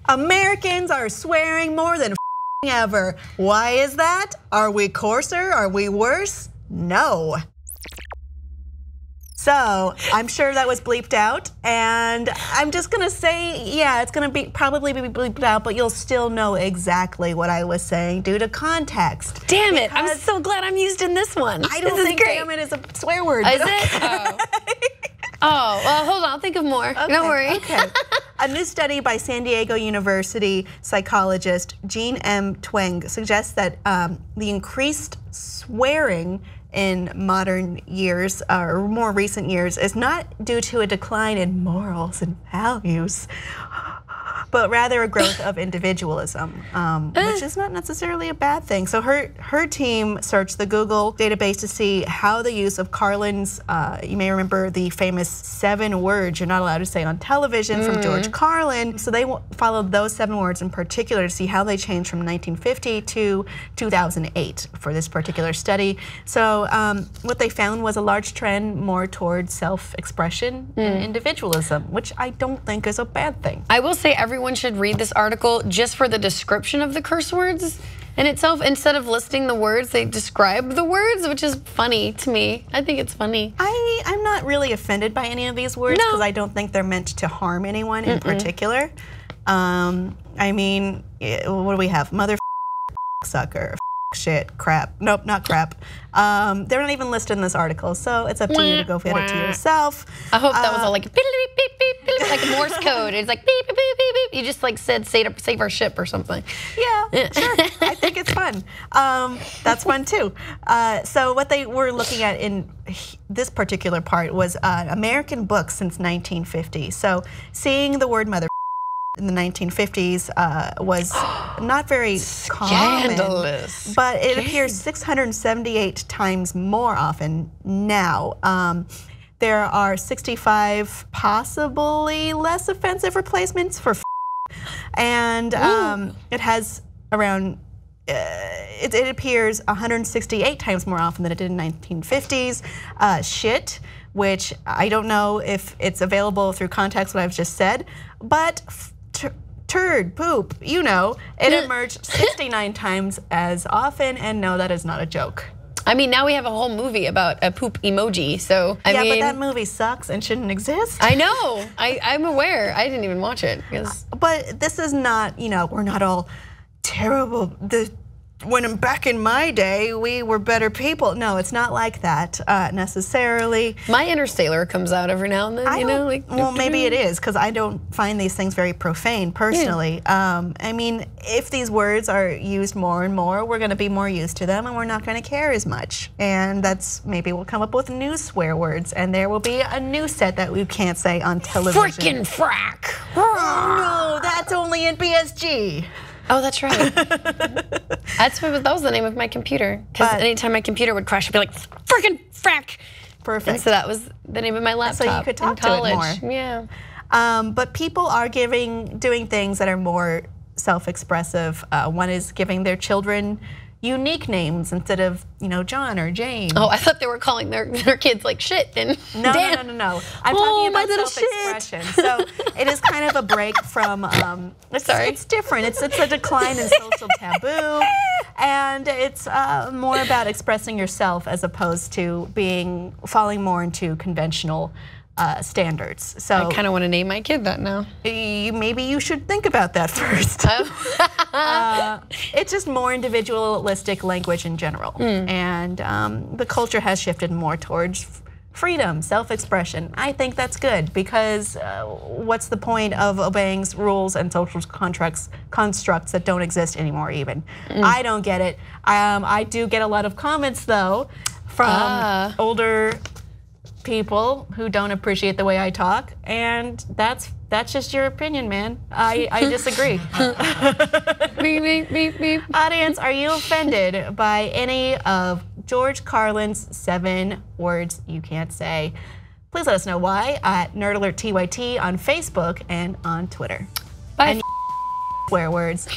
Americans are swearing more than ever. Why is that? Are we coarser? Are we worse? No. So I'm sure that was bleeped out, and I'm just gonna say, yeah, it's gonna probably be bleeped out, but you'll still know exactly what I was saying due to context. Damn it! I'm so glad I'm used in this one. I don't think "damn it" is a swear word. Is it? Oh, well, hold on. I'll think of more. Okay, Don't worry. Okay. A new study by San Diego University psychologist Jean M. Twenge suggests that the increased swearing in modern years or more recent years is not due to a decline in morals and values, but rather a growth of individualism, which is not necessarily a bad thing. So her team searched the Google database to see how the use of Carlin's, you may remember the famous 7 words you're not allowed to say on television from George Carlin. So they followed those 7 words in particular to see how they changed from 1950 to 2008 for this particular study. So what they found was a large trend more towards self-expression and individualism, which I don't think is a bad thing. I will say everyone should read this article just for the description of the curse words in itself. Instead of listing the words, they describe the words, which is funny to me. I think it's funny. I'm not really offended by any of these words because I don't think they're meant to harm anyone in particular. I mean, what do we have? Mother, sucker, shit, crap. Nope, not crap. They're not even listed in this article, so it's up to you to go get it to yourself. I hope that was all like beep, beep, beep, beep, beep, like Morse code. It's like beep, beep, beep, beep, beep. You just like said save our ship or something. Yeah, sure. I think it's fun. That's fun too. So what they were looking at in this particular part was American books since 1950. So seeing the word mother in the 1950s was not very scandalous, common, but it appears 678 times more often now. There are 65 possibly less offensive replacements for and it has around it appears 168 times more often than it did in the 1950s. Shit, which I don't know if it's available through context what I've just said, but turd, poop, you know, it emerged 69 times as often, and no, that is not a joke. I mean, now we have a whole movie about a poop emoji, so I mean. Yeah, but that movie sucks and shouldn't exist. I know, I'm aware. I didn't even watch it. But this is not, you know, we're not all terrible. When back in my day, we were better people. No, it's not like that necessarily. My inner sailor comes out every now and then, you know? Like, well, maybe it is, because I don't find these things very profane personally. Yeah. I mean, if these words are used more and more, we're gonna be more used to them and we're not gonna care as much. And that's, maybe we'll come up with new swear words and there will be a new set that we can't say on television. Frickin' frack. Oh, no, that's only in BSG. Oh, that's right. That was the name of my computer. Because anytime my computer would crash, I'd be like, frickin' frack. Perfect. And so that was the name of my laptop. So you could talk to it more. Yeah. But people are doing things that are more self-expressive. One is giving their children unique names instead of, you know, John or Jane. Oh, I thought they were calling their kids like shit and no. I'm talking about self-expression. So it is kind of a break from, it's different. It's a decline in social taboo, and it's more about expressing yourself as opposed to falling more into conventional standards. So I kind of want to name my kid that now. Maybe you should think about that first. It's just more individualistic language in general, and the culture has shifted more towards freedom, self-expression. I think that's good because what's the point of obeying rules and social constructs that don't exist anymore even? I don't get it. I do get a lot of comments though from older people who don't appreciate the way I talk, and that's just your opinion, man. I disagree. Beep, beep, beep, beep. Audience, are you offended by any of George Carlin's 7 words you can't say? Please let us know why at NerdAlertTYT on Facebook and on Twitter. Bye. And swear words.